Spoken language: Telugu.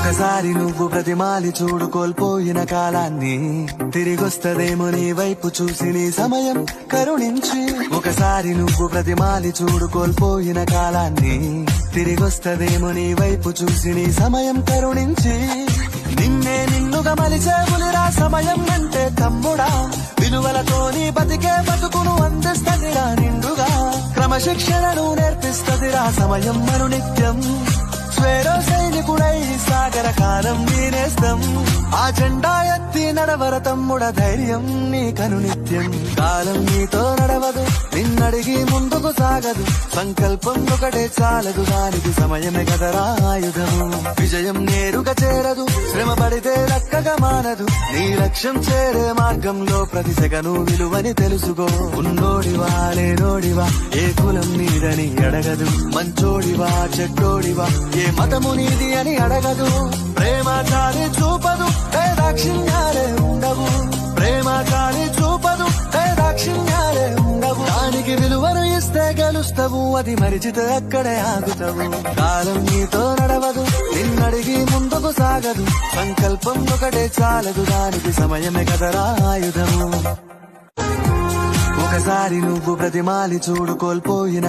ఒకసారి నువ్వు ప్రతిమాలి చూడు కోల్పోయిన కాలాన్ని, తిరిగొస్తదేమో నీ వైపు చూసి నీ సమయం కరుణించి. ఒకసారి నువ్వు ప్రతిమాలి చూడు కోల్పోయిన కాలాన్ని, తిరిగొస్తదేమో నీ వైపు చూసి నీ సమయం కరుణించి. నిన్నే నిన్నుగా మలిచేవులిరా సమయం అంటే తమ్ముడా, విలువలతో నీ బతికే బతుకును అందిస్తదిరా నిండుగా. క్రమశిక్షణను నేర్పిస్తదిరా సమయం మను నిత్యం. స్వేరో సైనికుడై సాగర కాలం నేనేస్తం, ఆ జెండా ఎత్తి నడవర తమ్ముడ ధైర్యం నీకను నిత్యం. కాలం నీతో నడవదు, నిన్నడిగి ముందుకు సాగదు, సంకల్పం ఒకటే చాలదు, దానికి సమయమే కదరా ఆయుధము. విజయం నేరుగా చేరదు, శ్రమ పడితే దక్కగా మానదు, నీ లక్ష్యం చేరే మార్గంలో ప్రతి సెకను విలువని తెలుసుకో. ఉన్నోడివా లేనోడివా ఏ కులం నీదని అడగదు, మంచోడివా చెడ్డోడివా ఏ మతము నీది అని అడగదు. ప్రేమ చాలి చూపదు దాక్షిణ్యాలే ఉండవు, ప్రేమ చాలి చూపదు దాక్షిణ్యాలే ఉండవు. దానికి విలువను ఇస్తే గెలుస్తావు, అది మరిచితే అక్కడే ఆగుతావు. కాలం నీతో నడవదు, నిన్నడిగి ముందుకు సాగదు, సంకల్పం ఒకటే చాలదు, దానికి సమయమే కదరా ఆయుధము. ఒకసారి నువ్వు ప్రతిమాలి చూడు కోల్పోయిన